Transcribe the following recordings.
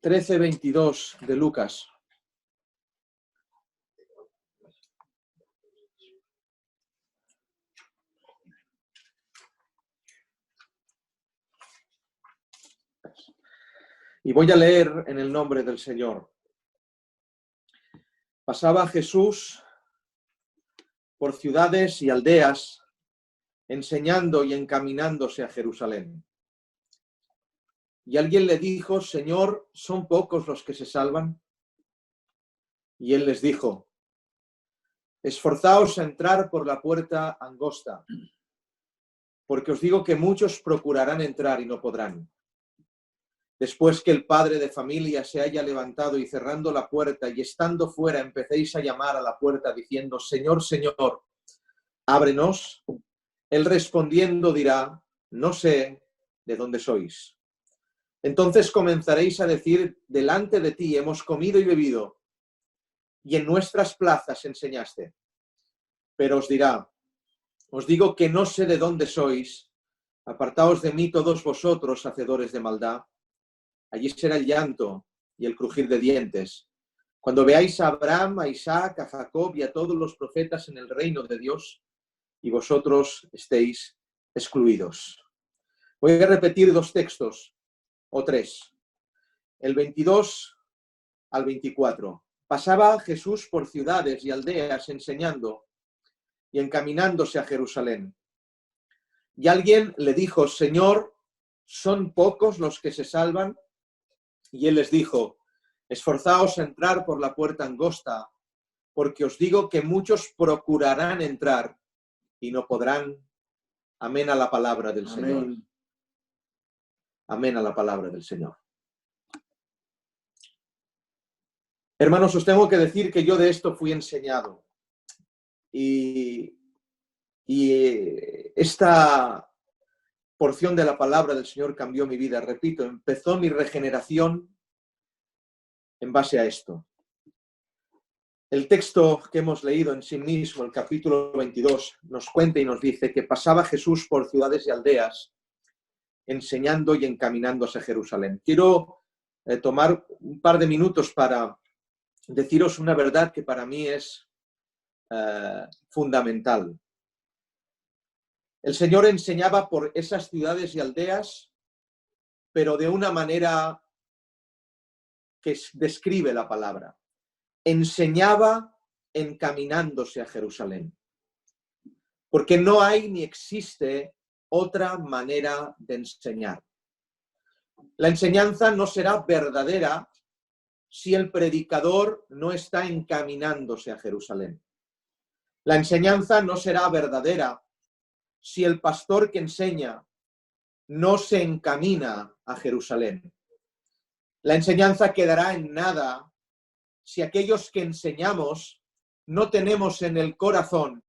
13:22 de Lucas. Y voy a leer en el nombre del Señor. Pasaba Jesús por ciudades y aldeas, enseñando y encaminándose a Jerusalén. Y alguien le dijo: Señor, ¿son pocos los que se salvan? Y él les dijo: esforzaos a entrar por la puerta angosta, porque os digo que muchos procurarán entrar y no podrán. Después que el padre de familia se haya levantado y cerrando la puerta y estando fuera empecéis a llamar a la puerta diciendo: Señor, Señor, ábrenos. Él respondiendo dirá: no sé de dónde sois. Entonces comenzaréis a decir: delante de ti hemos comido y bebido, y en nuestras plazas enseñaste. Pero os dirá: os digo que no sé de dónde sois, apartaos de mí todos vosotros, hacedores de maldad. Allí será el llanto y el crujir de dientes, cuando veáis a Abraham, a Isaac, a Jacob y a todos los profetas en el reino de Dios, y vosotros estéis excluidos. Voy a repetir dos textos, o tres. El 22 al 24. Pasaba Jesús por ciudades y aldeas enseñando y encaminándose a Jerusalén. Y alguien le dijo: Señor, ¿son pocos los que se salvan? Y él les dijo: esforzaos a entrar por la puerta angosta, porque os digo que muchos procurarán entrar y no podrán. Amén a la palabra del Señor. Amén a la palabra del Señor. Hermanos, os tengo que decir que yo de esto fui enseñado. Y esta porción de la palabra del Señor cambió mi vida. Repito, empezó mi regeneración en base a esto. El texto que hemos leído en sí mismo, el capítulo 22, nos cuenta y nos dice que pasaba Jesús por ciudades y aldeas, enseñando y encaminándose a Jerusalén. Quiero tomar un par de minutos para deciros una verdad que para mí es fundamental. El Señor enseñaba por esas ciudades y aldeas, pero de una manera que describe la palabra. Enseñaba encaminándose a Jerusalén. Porque no hay ni existe otra manera de enseñar. La enseñanza no será verdadera si el predicador no está encaminándose a Jerusalén. La enseñanza no será verdadera si el pastor que enseña no se encamina a Jerusalén. La enseñanza quedará en nada si aquellos que enseñamos no tenemos en el corazón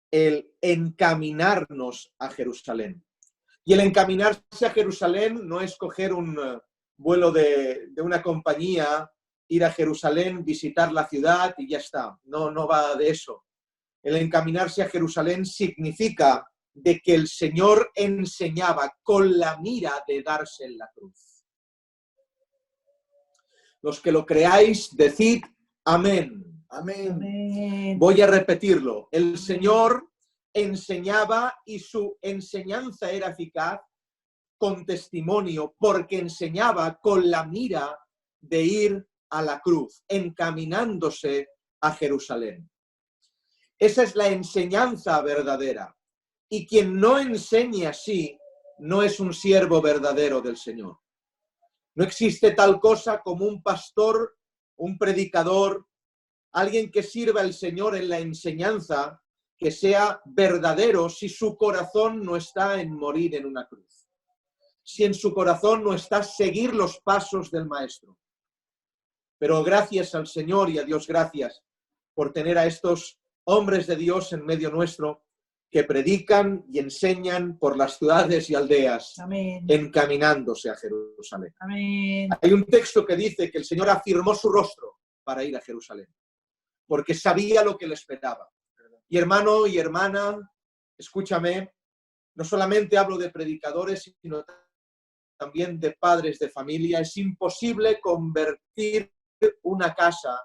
el encaminarnos a Jerusalén. Y el encaminarse a Jerusalén no es coger un vuelo de una compañía, ir a Jerusalén, visitar la ciudad y ya está. No va de eso. El encaminarse a Jerusalén significa de que el Señor enseñaba con la mira de darse en la cruz. Los que lo creáis, decid amén. Amén. Voy a repetirlo. El Señor enseñaba y su enseñanza era eficaz con testimonio, porque enseñaba con la mira de ir a la cruz, encaminándose a Jerusalén. Esa es la enseñanza verdadera. Y quien no enseña así no es un siervo verdadero del Señor. No existe tal cosa como un pastor, un predicador, alguien que sirva al Señor en la enseñanza, que sea verdadero si su corazón no está en morir en una cruz. Si en su corazón no está seguir los pasos del Maestro. Pero gracias al Señor y a Dios gracias por tener a estos hombres de Dios en medio nuestro que predican y enseñan por las ciudades y aldeas, amén, encaminándose a Jerusalén. Amén. Hay un texto que dice que el Señor afirmó su rostro para ir a Jerusalén, porque sabía lo que le esperaba. Y hermano y hermana, escúchame, no solamente hablo de predicadores, sino también de padres de familia, es imposible convertir una casa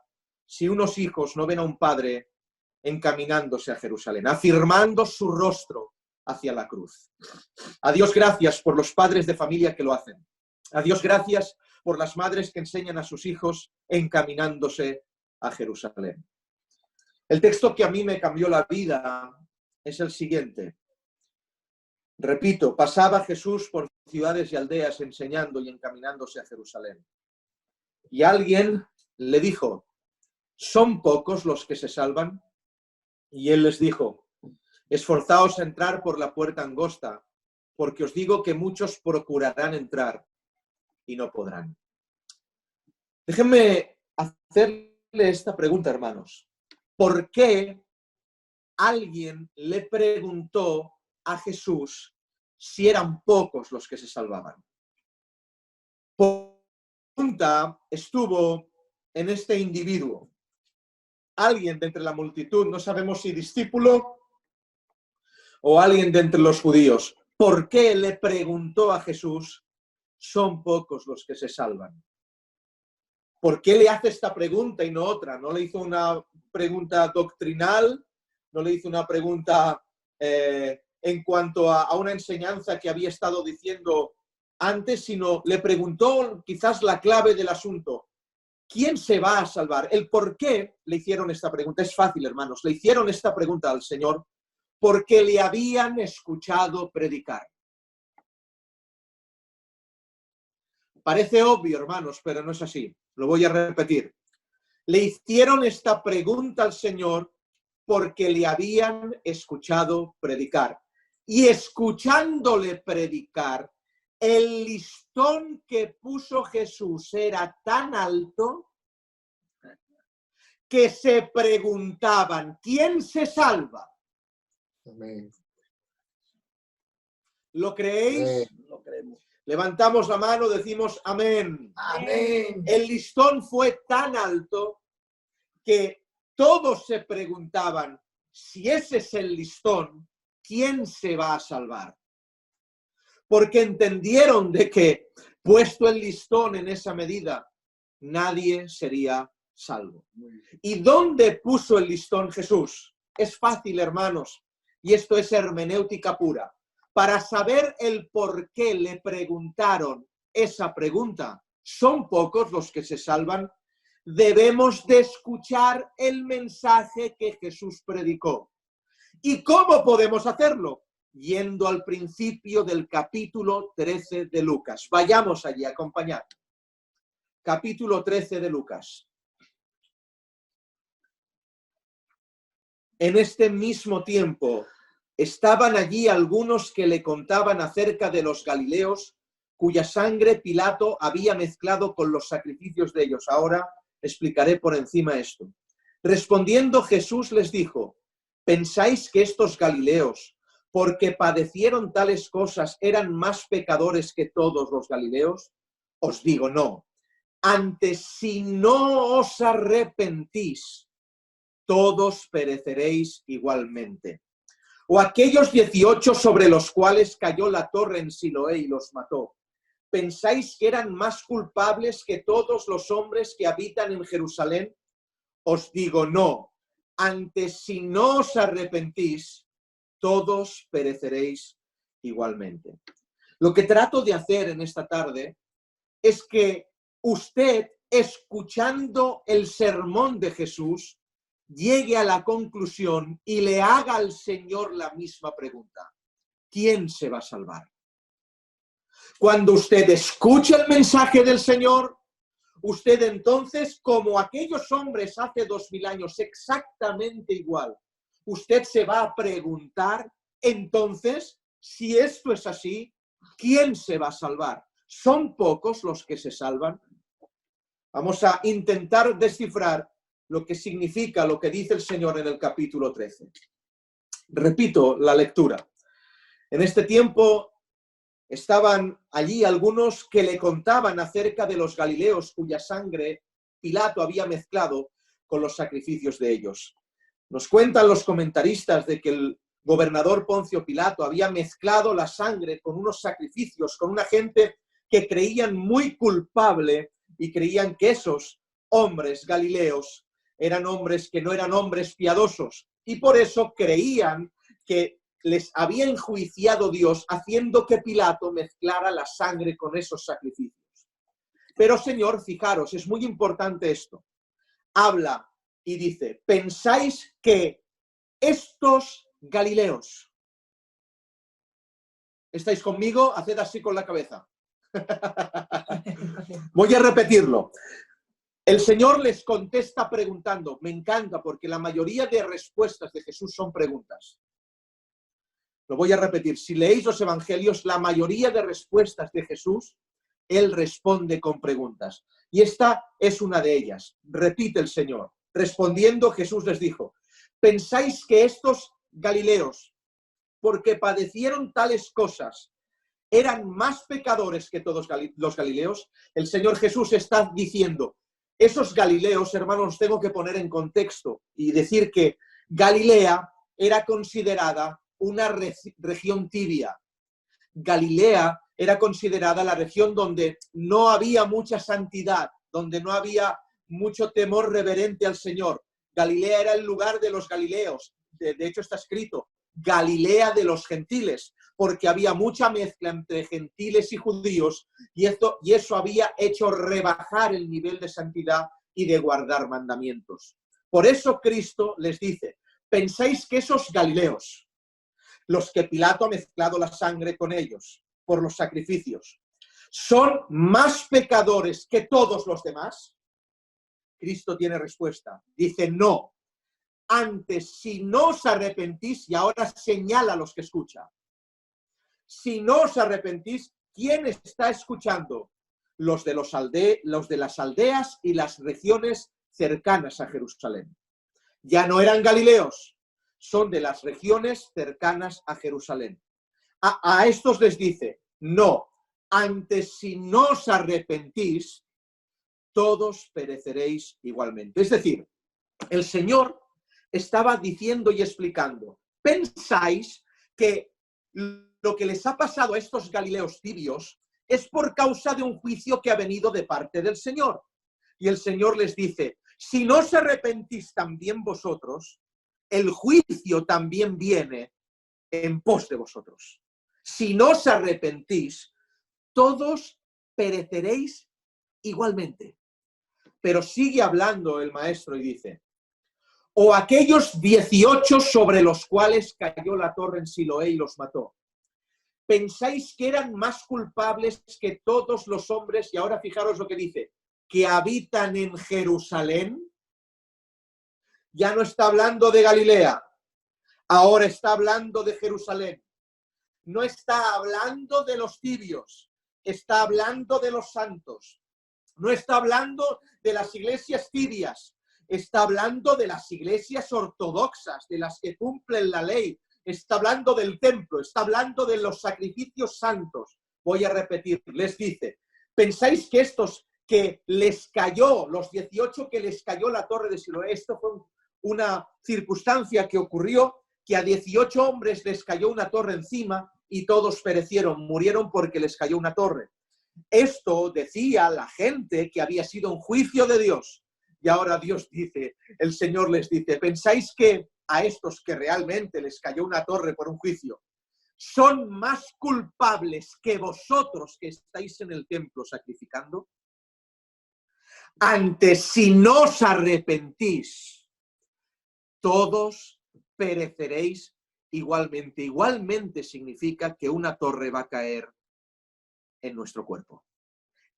si unos hijos no ven a un padre encaminándose a Jerusalén, afirmando su rostro hacia la cruz. A Dios gracias por los padres de familia que lo hacen. A Dios gracias por las madres que enseñan a sus hijos encaminándose a Jerusalén. El texto que a mí me cambió la vida es el siguiente. Repito, pasaba Jesús por ciudades y aldeas enseñando y encaminándose a Jerusalén. Y alguien le dijo, ¿son pocos los que se salvan? Y él les dijo, esforzaos a entrar por la puerta angosta, porque os digo que muchos procurarán entrar y no podrán. Déjenme hacerle esta pregunta, hermanos. ¿Por qué alguien le preguntó a Jesús si eran pocos los que se salvaban? La pregunta estuvo en este individuo. Alguien de entre la multitud, no sabemos si discípulo o alguien de entre los judíos. ¿Por qué le preguntó a Jesús, son pocos los que se salvan? ¿Por qué le hace esta pregunta y no otra? No le hizo una pregunta doctrinal, no le hizo una pregunta en cuanto a una enseñanza que había estado diciendo antes, sino le preguntó quizás la clave del asunto. ¿Quién se va a salvar? El por qué le hicieron esta pregunta. Es fácil, hermanos. Le hicieron esta pregunta al Señor porque le habían escuchado predicar. Parece obvio, hermanos, pero no es así. Lo voy a repetir. Le hicieron esta pregunta al Señor porque le habían escuchado predicar. Y escuchándole predicar, el listón que puso Jesús era tan alto que se preguntaban, ¿quién se salva? Amén. ¿Lo creéis? Amén. Lo creemos. Levantamos la mano, decimos amén. Amén. El listón fue tan alto que todos se preguntaban, si ese es el listón, ¿quién se va a salvar? Porque entendieron de que, puesto el listón en esa medida, nadie sería salvo. ¿Y dónde puso el listón Jesús? Es fácil, hermanos, y esto es hermenéutica pura. Para saber el por qué le preguntaron esa pregunta, ¿son pocos los que se salvan? Debemos de escuchar el mensaje que Jesús predicó. ¿Y cómo podemos hacerlo? Yendo al principio del capítulo 13 de Lucas. Vayamos allí, acompañad. Capítulo 13 de Lucas. En este mismo tiempo estaban allí algunos que le contaban acerca de los galileos, cuya sangre Pilato había mezclado con los sacrificios de ellos. Ahora explicaré por encima esto. Respondiendo Jesús les dijo, ¿pensáis que estos galileos, porque padecieron tales cosas, eran más pecadores que todos los galileos? Os digo, no. Antes, si no os arrepentís, todos pereceréis igualmente. O aquellos 18 sobre los cuales cayó la torre en Siloé y los mató, ¿pensáis que eran más culpables que todos los hombres que habitan en Jerusalén? Os digo, no. Antes, si no os arrepentís, todos pereceréis igualmente. Lo que trato de hacer en esta tarde es que usted, escuchando el sermón de Jesús, llegue a la conclusión y le haga al Señor la misma pregunta. ¿Quién se va a salvar? Cuando usted escuche el mensaje del Señor, usted entonces, como aquellos hombres hace 2000 años, exactamente igual, usted se va a preguntar, entonces, si esto es así, ¿quién se va a salvar? ¿Son pocos los que se salvan? Vamos a intentar descifrar lo que significa lo que dice el Señor en el capítulo 13. Repito la lectura. En este tiempo estaban allí algunos que le contaban acerca de los galileos cuya sangre Pilato había mezclado con los sacrificios de ellos. Nos cuentan los comentaristas de que el gobernador Poncio Pilato había mezclado la sangre con unos sacrificios, con una gente que creían muy culpable y creían que esos hombres galileos eran hombres que no eran hombres piadosos y por eso creían que les había enjuiciado Dios haciendo que Pilato mezclara la sangre con esos sacrificios. Pero Señor, fijaros, es muy importante esto. Habla y dice, ¿pensáis que estos galileos? ¿Estáis conmigo? Haced así con la cabeza. Voy a repetirlo. El Señor les contesta preguntando. Me encanta porque la mayoría de respuestas de Jesús son preguntas. Lo voy a repetir. Si leéis los evangelios, la mayoría de respuestas de Jesús, Él responde con preguntas. Y esta es una de ellas. Repite el Señor. Respondiendo, Jesús les dijo, ¿pensáis que estos galileos, porque padecieron tales cosas, eran más pecadores que todos los galileos? El Señor Jesús está diciendo, esos galileos, hermanos, tengo que poner en contexto y decir que Galilea era considerada una región tibia. Galilea era considerada la región donde no había mucha santidad, donde no había mucho temor reverente al Señor. Galilea era el lugar de los galileos. De hecho está escrito, Galilea de los gentiles, porque había mucha mezcla entre gentiles y judíos y eso había hecho rebajar el nivel de santidad y de guardar mandamientos. Por eso Cristo les dice, ¿pensáis que esos galileos, los que Pilato ha mezclado la sangre con ellos por los sacrificios, son más pecadores que todos los demás? Cristo tiene respuesta. Dice, no. Antes, si no os arrepentís, y ahora señala a los que escuchan. Si no os arrepentís, ¿quién está escuchando? Los de las aldeas y las regiones cercanas a Jerusalén. Ya no eran galileos, son de las regiones cercanas a Jerusalén. A estos les dice, no, antes si no os arrepentís, todos pereceréis igualmente. Es decir, el Señor estaba diciendo y explicando, ¿pensáis que lo que les ha pasado a estos galileos tibios es por causa de un juicio que ha venido de parte del Señor? Y el Señor les dice, si no os arrepentís también vosotros, el juicio también viene en pos de vosotros. Si no os arrepentís, todos pereceréis igualmente. Pero sigue hablando el maestro y dice, o aquellos 18 sobre los cuales cayó la torre en Siloé y los mató. ¿Pensáis que eran más culpables que todos los hombres? Y ahora fijaros lo que dice, que habitan en Jerusalén. Ya no está hablando de Galilea, ahora está hablando de Jerusalén. No está hablando de los tibios, está hablando de los santos. No está hablando de las iglesias tibias, está hablando de las iglesias ortodoxas, de las que cumplen la ley. Está hablando del templo, está hablando de los sacrificios santos. Voy a repetir, les dice, ¿pensáis que estos que les cayó, los 18 que les cayó la torre de Siloé, esto fue una circunstancia que ocurrió, que a 18 hombres les cayó una torre encima y todos perecieron, murieron porque les cayó una torre? Esto decía la gente que había sido un juicio de Dios. Y ahora Dios dice, el Señor les dice, ¿pensáis que a estos que realmente les cayó una torre por un juicio son más culpables que vosotros que estáis en el templo sacrificando? Antes, si no os arrepentís, todos pereceréis igualmente. Igualmente significa que una torre va a caer en nuestro cuerpo,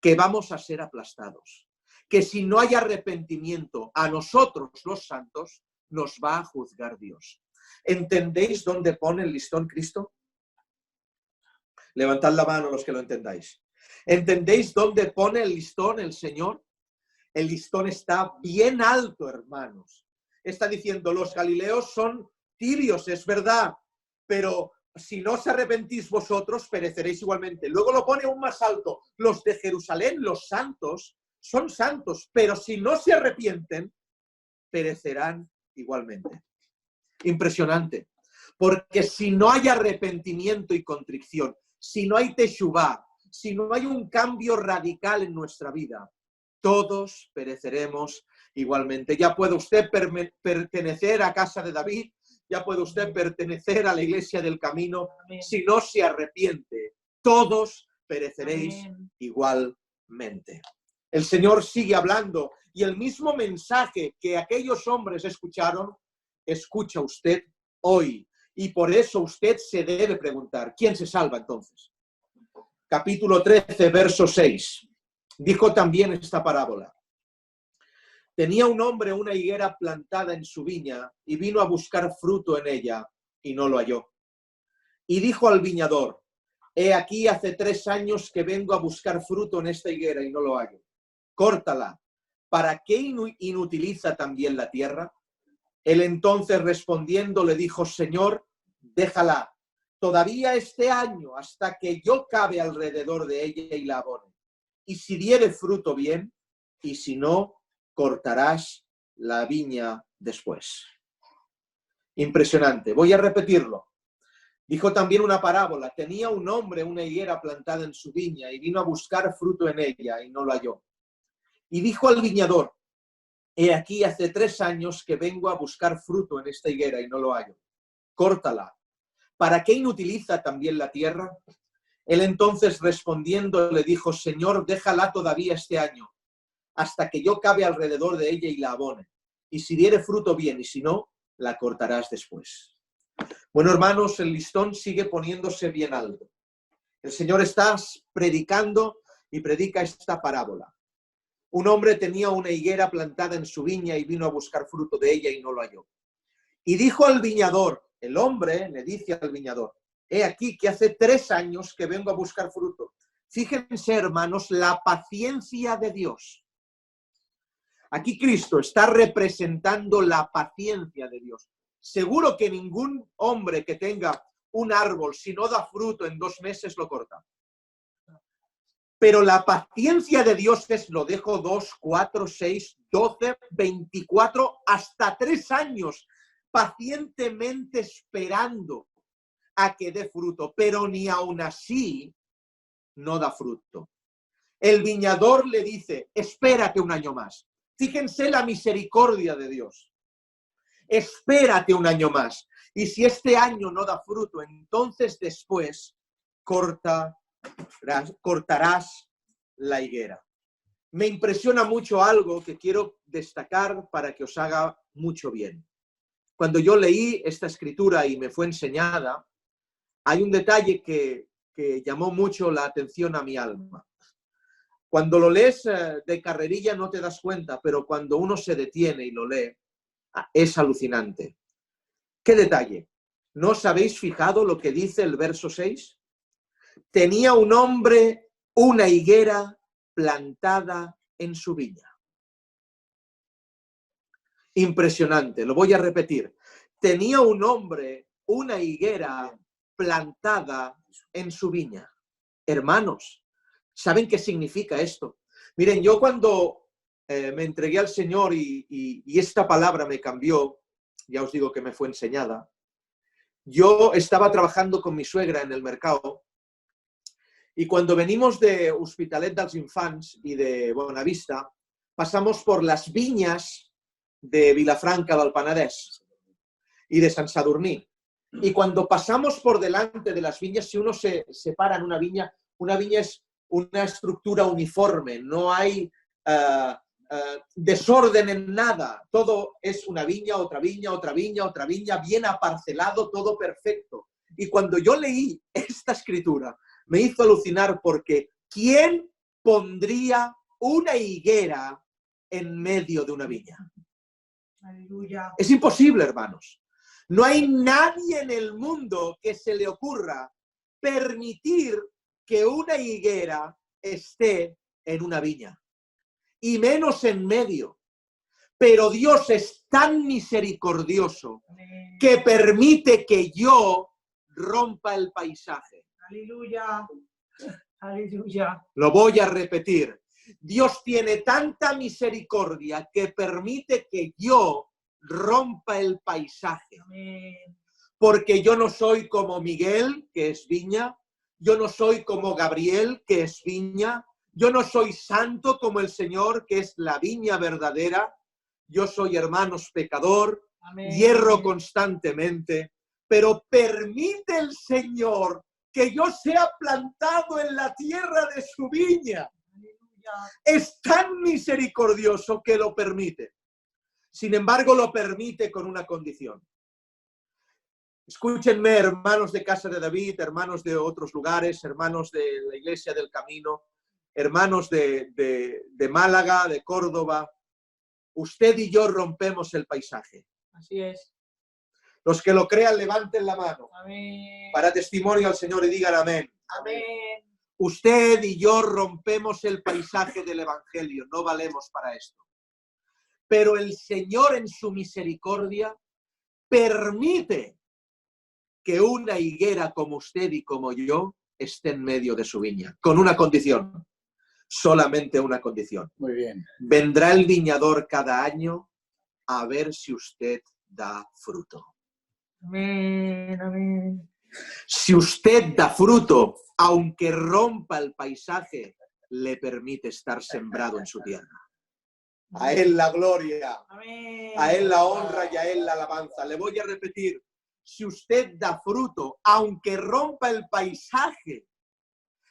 que vamos a ser aplastados, que si no hay arrepentimiento a nosotros los santos, nos va a juzgar Dios. ¿Entendéis dónde pone el listón Cristo? Levantad la mano los que lo entendáis. ¿Entendéis dónde pone el listón el Señor? El listón está bien alto, hermanos. Está diciendo, los galileos son tibios, es verdad, pero si no os arrepentís vosotros, pereceréis igualmente. Luego lo pone aún más alto. Los de Jerusalén, los santos, son santos, pero si no se arrepienten, perecerán igualmente. Impresionante. Porque si no hay arrepentimiento y contrición, si no hay teshuvá, si no hay un cambio radical en nuestra vida, todos pereceremos igualmente. Ya puede usted pertenecer a Casa de David, ya puede usted pertenecer a la Iglesia del Camino. Amén. Si no se arrepiente, todos pereceréis Amén. igualmente. El Señor sigue hablando y el mismo mensaje que aquellos hombres escucharon, escucha usted hoy. Y por eso usted se debe preguntar, ¿quién se salva entonces? Capítulo 13, verso 6. Dijo también esta parábola. Tenía un hombre una higuera plantada en su viña y vino a buscar fruto en ella y no lo halló. Y dijo al viñador, he aquí hace 3 años que vengo a buscar fruto en esta higuera y no lo hallo. Córtala. ¿Para qué inutiliza también la tierra? Él entonces respondiendo le dijo, Señor, déjala todavía este año hasta que yo cabe alrededor de ella y la abone. Y si diere fruto bien, y si no, cortarás la viña después. Impresionante. Voy a repetirlo. Dijo también una parábola. Tenía un hombre una higuera plantada en su viña y vino a buscar fruto en ella y no lo halló. Y dijo al viñador, he aquí hace 3 años que vengo a buscar fruto en esta higuera y no lo hallo. Córtala. ¿Para qué inutiliza también la tierra? Él entonces respondiendo le dijo, Señor, déjala todavía este año, hasta que yo cabe alrededor de ella y la abone. Y si diere fruto bien, y si no, la cortarás después. Bueno, hermanos, el listón sigue poniéndose bien alto. El Señor está predicando y predica esta parábola. Un hombre tenía una higuera plantada en su viña y vino a buscar fruto de ella y no lo halló. Y dijo al viñador, el hombre le dice al viñador, he aquí que hace 3 años que vengo a buscar fruto. Fíjense, hermanos, la paciencia de Dios. Aquí Cristo está representando la paciencia de Dios. Seguro que ningún hombre que tenga un árbol, si no da fruto en 2 meses, lo corta. Pero la paciencia de Dios es, lo dejo 2, 4, 6, 12, 24, hasta 3 años, pacientemente esperando a que dé fruto, pero ni aún así no da fruto. El viñador le dice, espérate un año más. Fíjense la misericordia de Dios. Espérate un año más. Y si este año no da fruto, entonces después cortarás la higuera. Me impresiona mucho algo que quiero destacar para que os haga mucho bien. Cuando yo leí esta escritura y me fue enseñada, hay un detalle que llamó mucho la atención a mi alma. Cuando lo lees de carrerilla no te das cuenta, pero cuando uno se detiene y lo lee, es alucinante. ¿Qué detalle? ¿No os habéis fijado lo que dice el verso 6? Tenía un hombre una higuera plantada en su viña. Impresionante, lo voy a repetir. Tenía un hombre una higuera plantada en su viña. Hermanos, ¿saben qué significa esto? Miren, yo cuando me entregué al Señor y esta palabra me cambió, ya os digo que me fue enseñada, yo estaba trabajando con mi suegra en el mercado y cuando venimos de Hospitalet dels Infants y de Bonavista, pasamos por las viñas de Vilafranca del Penedès y de Sant Sadurní. Y cuando pasamos por delante de las viñas, si uno se para en una viña es una estructura uniforme, no hay desorden en nada. Todo es una viña, otra viña, otra viña, otra viña, bien aparcelado, todo perfecto. Y cuando yo leí esta escritura, me hizo alucinar porque ¿quién pondría una higuera en medio de una viña? Aleluya. Es imposible, hermanos. No hay nadie en el mundo que se le ocurra permitir que una higuera esté en una viña, y menos en medio. Pero Dios es tan misericordioso Amén. que permite que yo rompa el paisaje. Aleluya. Aleluya. Lo voy a repetir. Dios tiene tanta misericordia que permite que yo rompa el paisaje. Amén. Porque yo no soy como Miguel, que es viña. Yo no soy como Gabriel, que es viña. Yo no soy santo como el Señor, que es la viña verdadera. Yo soy, hermanos, pecador, Amén. hierro constantemente, pero permite el Señor que yo sea plantado en la tierra de su viña. Aleluya. Es tan misericordioso que lo permite. Sin embargo, lo permite con una condición. Escúchenme, hermanos de Casa de David, hermanos de otros lugares, hermanos de la Iglesia del Camino, hermanos de Málaga, de Córdoba. Usted y yo rompemos el paisaje. Así es. Los que lo crean, levanten la mano Amén. para testimonio al Señor y digan amén. Amén. Usted y yo rompemos el paisaje del Evangelio, no valemos para esto. Pero el Señor en su misericordia permite que una higuera como usted y como yo esté en medio de su viña, con una condición, solamente una condición. Muy bien. Vendrá el viñador cada año a ver si usted da fruto. Amén. Amén. Si usted da fruto, aunque rompa el paisaje, le permite estar sembrado en su tierra. A Él la gloria, Amén. a Él la honra y a Él la alabanza. Le voy a repetir, si usted da fruto, aunque rompa el paisaje,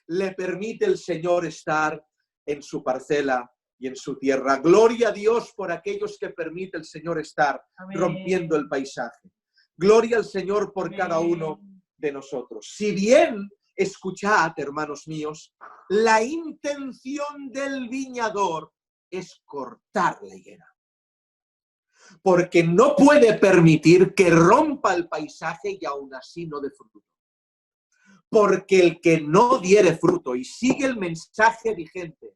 le permite el Señor estar en su parcela y en su tierra. Gloria a Dios por aquellos que permite el Señor estar Amén. rompiendo el paisaje. Gloria al Señor por cada uno de nosotros. Si bien, escuchad, hermanos míos, la intención del viñador es cortar la higuera. Porque no puede permitir que rompa el paisaje y aún así no dé fruto. Porque el que no diere fruto, y sigue el mensaje vigente,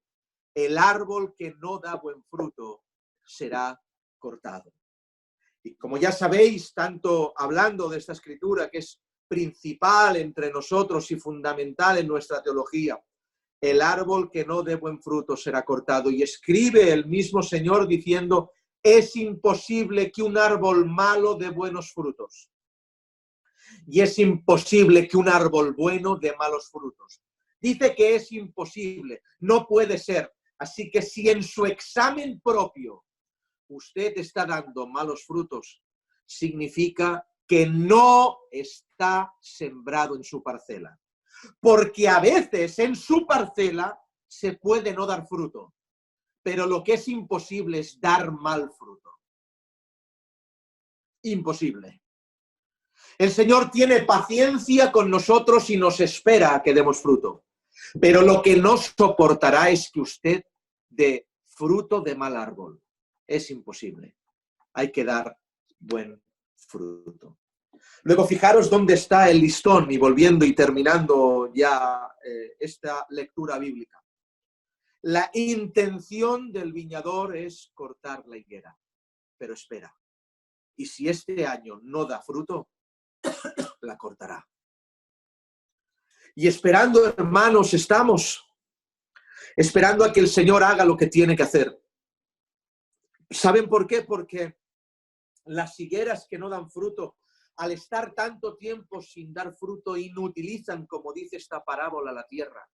el árbol que no da buen fruto será cortado. Y como ya sabéis, tanto hablando de esta escritura que es principal entre nosotros y fundamental en nuestra teología, el árbol que no dé buen fruto será cortado. Y escribe el mismo Señor diciendo, es imposible que un árbol malo dé buenos frutos. Y es imposible que un árbol bueno dé malos frutos. Dice que es imposible, no puede ser. Así que si en su examen propio usted está dando malos frutos, significa que no está sembrado en su parcela. Porque a veces en su parcela se puede no dar fruto, pero lo que es imposible es dar mal fruto. Imposible. El Señor tiene paciencia con nosotros y nos espera a que demos fruto. Pero lo que no soportará es que usted dé fruto de mal árbol. Es imposible. Hay que dar buen fruto. Luego fijaros dónde está el listón y volviendo y terminando ya esta lectura bíblica. La intención del viñador es cortar la higuera, pero espera. Y si este año no da fruto, la cortará. Y esperando, hermanos, estamos esperando a que el Señor haga lo que tiene que hacer. ¿Saben por qué? Porque las higueras que no dan fruto, al estar tanto tiempo sin dar fruto, inutilizan, como dice esta parábola, la tierra.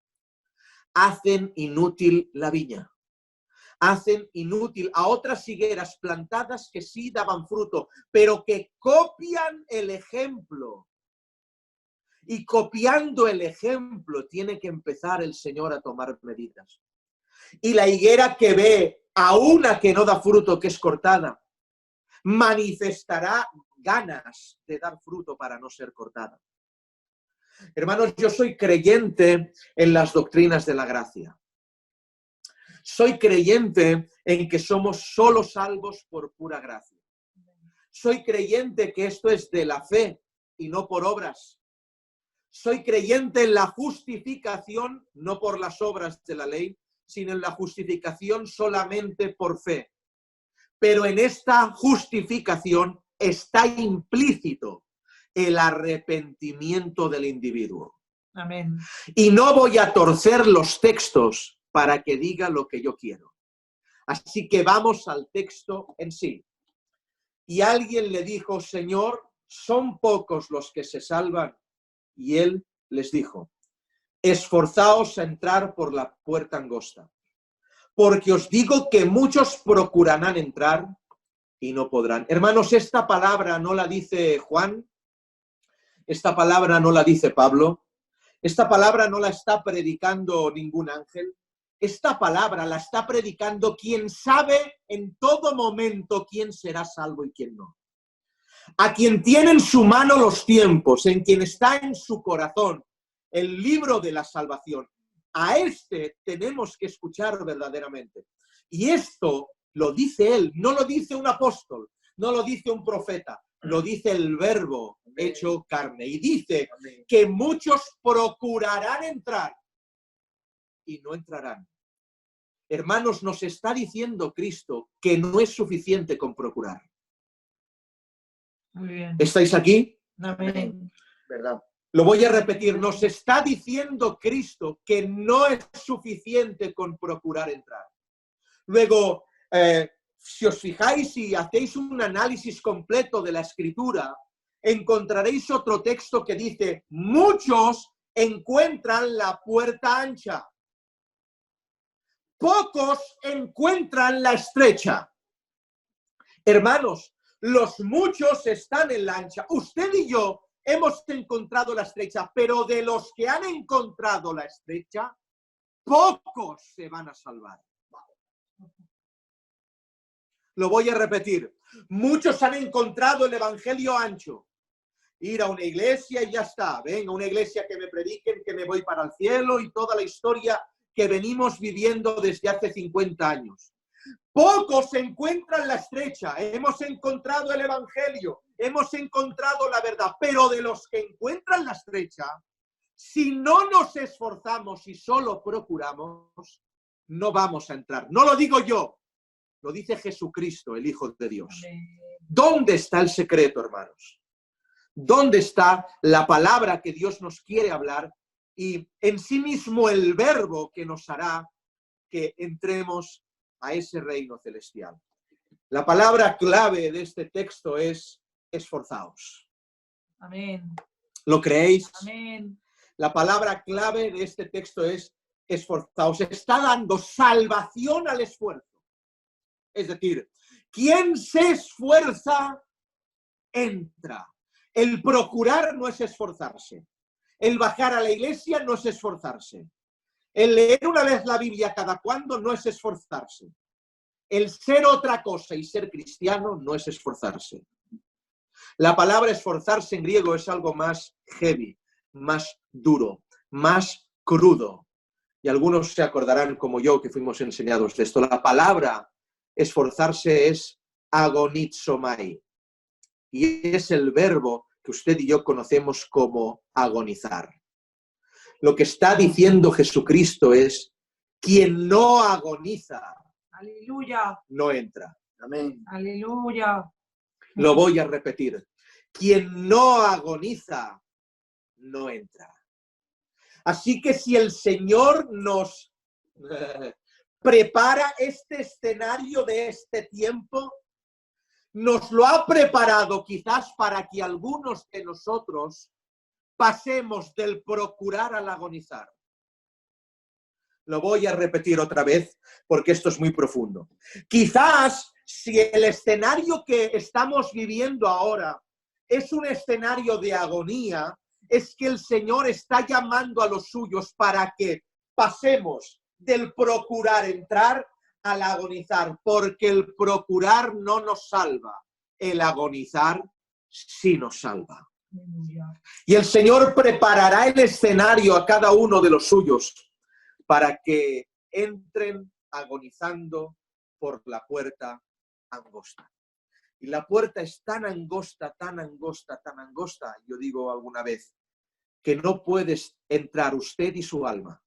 Hacen inútil la viña. Hacen inútil a otras higueras plantadas que sí daban fruto, pero que copian el ejemplo. Y copiando el ejemplo tiene que empezar el Señor a tomar medidas. Y la higuera que ve a una que no da fruto, que es cortada, manifestará ganas de dar fruto para no ser cortada. Hermanos, yo soy creyente en las doctrinas de la gracia. Soy creyente en que somos solo salvos por pura gracia. Soy creyente que esto es de la fe y no por obras. Soy creyente en la justificación, no por las obras de la ley, sino en la justificación solamente por fe. Pero en esta justificación está implícito el arrepentimiento del individuo. Amén. Y no voy a torcer los textos para que diga lo que yo quiero. Así que vamos al texto en sí. Y alguien le dijo, Señor, ¿son pocos los que se salvan? Y él les dijo, esforzaos a entrar por la puerta angosta, porque os digo que muchos procurarán entrar y no podrán. Hermanos, esta palabra no la dice Juan, esta palabra no la dice Pablo, esta palabra no la está predicando ningún ángel, esta palabra la está predicando quien sabe en todo momento quién será salvo y quién no. A quien tiene en su mano los tiempos, en quien está en su corazón el libro de la salvación. A este tenemos que escuchar verdaderamente. Y esto lo dice él, no lo dice un apóstol, no lo dice un profeta, lo dice el Verbo hecho carne. Y dice que muchos procurarán entrar y no entrarán. Hermanos, nos está diciendo Cristo que no es suficiente con procurar. Muy bien. ¿Estáis aquí? Amén. ¿Verdad? Lo voy a repetir, nos está diciendo Cristo que no es suficiente con procurar entrar. Luego, si os fijáis y hacéis un análisis completo de la Escritura, encontraréis otro texto que dice, muchos encuentran la puerta ancha, pocos encuentran la estrecha. Hermanos, los muchos están en la ancha. Usted y yo hemos encontrado la estrecha, pero de los que han encontrado la estrecha, pocos se van a salvar. Lo voy a repetir. Muchos han encontrado el evangelio ancho. Ir a una iglesia y ya está. Venga, una iglesia que me prediquen, que me voy para el cielo y toda la historia que venimos viviendo desde hace 50 años. Pocos encuentran la estrecha. Hemos encontrado el evangelio, hemos encontrado la verdad, pero de los que encuentran la estrecha, si no nos esforzamos y solo procuramos, no vamos a entrar. No lo digo yo, lo dice Jesucristo, el Hijo de Dios. Amén. ¿Dónde está el secreto, hermanos? ¿Dónde está la palabra que Dios nos quiere hablar? Y en sí mismo el verbo que nos hará que entremos a ese reino celestial. La palabra clave de este texto es esforzaos. Amén. ¿Lo creéis? Amén. La palabra clave de este texto es esforzaos. Está dando salvación al esfuerzo. Es decir, quien se esfuerza, entra. El procurar no es esforzarse. El bajar a la iglesia no es esforzarse. El leer una vez la Biblia cada cuando no es esforzarse. El ser otra cosa y ser cristiano no es esforzarse. La palabra esforzarse en griego es algo más heavy, más duro, más crudo. Y algunos se acordarán, como yo, que fuimos enseñados de esto. La palabra esforzarse es agonizomai. Y es el verbo que usted y yo conocemos como agonizar. Lo que está diciendo Jesucristo es, quien no agoniza, Aleluya. no entra. Amén. Aleluya. Lo voy a repetir. Quien no agoniza, no entra. Así que si el Señor nos prepara este escenario de este tiempo, nos lo ha preparado quizás para que algunos de nosotros pasemos del procurar al agonizar. Lo voy a repetir otra vez porque esto es muy profundo. Quizás si el escenario que estamos viviendo ahora es un escenario de agonía, es que el Señor está llamando a los suyos para que pasemos del procurar entrar al agonizar, porque el procurar no nos salva, el agonizar sí nos salva. Aleluya. Y el Señor preparará el escenario a cada uno de los suyos para que entren agonizando por la puerta angosta. Y la puerta es tan angosta, tan angosta, tan angosta, yo digo alguna vez, que no puedes entrar usted y su alma.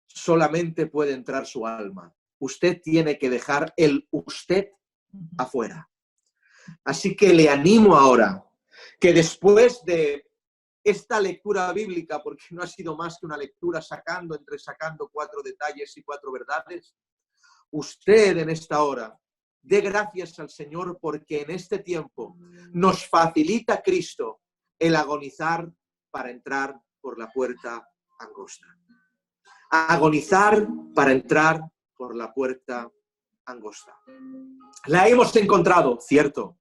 Solamente puede entrar su alma. Usted tiene que dejar el usted afuera. Así que le animo ahora que después de esta lectura bíblica, porque no ha sido más que una lectura sacando 4 detalles y 4 verdades, usted en esta hora dé gracias al Señor porque en este tiempo nos facilita Cristo el agonizar para entrar por la puerta angosta. Agonizar para entrar por la puerta angosta. La hemos encontrado, cierto,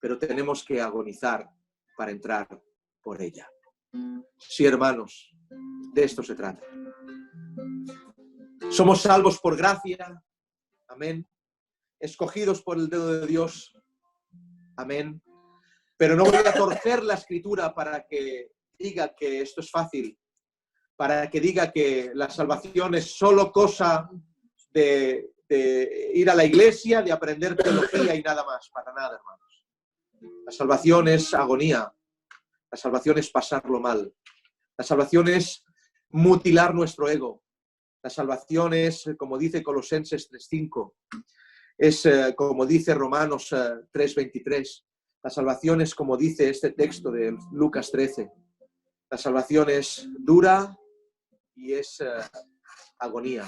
pero tenemos que agonizar para entrar por ella. Sí, hermanos, de esto se trata. Somos salvos por gracia, amén. Escogidos por el dedo de Dios, amén. Pero no voy a torcer la Escritura para que diga que esto es fácil, para que diga que la salvación es solo cosa de ir a la iglesia, de aprender teología y nada más. Para nada, hermanos. La salvación es agonía. La salvación es pasarlo mal. La salvación es mutilar nuestro ego. La salvación es, como dice Colosenses 3:5, es como dice Romanos 3:23. La salvación es como dice este texto de Lucas 13. La salvación es dura y es agonía.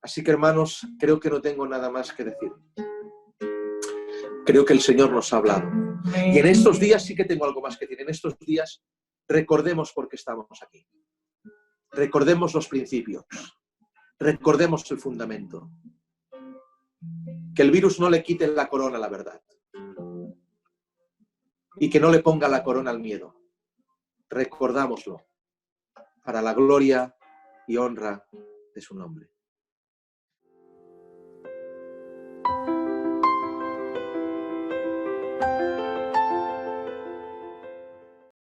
Así que, hermanos, creo que no tengo nada más que decir. Creo que el Señor nos ha hablado. Amén. Y en estos días sí que tengo algo más que decir. En estos días recordemos por qué estamos aquí. Recordemos los principios. Recordemos el fundamento. Que el virus no le quite la corona a la verdad. Y que no le ponga la corona al miedo. Recordámoslo. Para la gloria y honra de su nombre.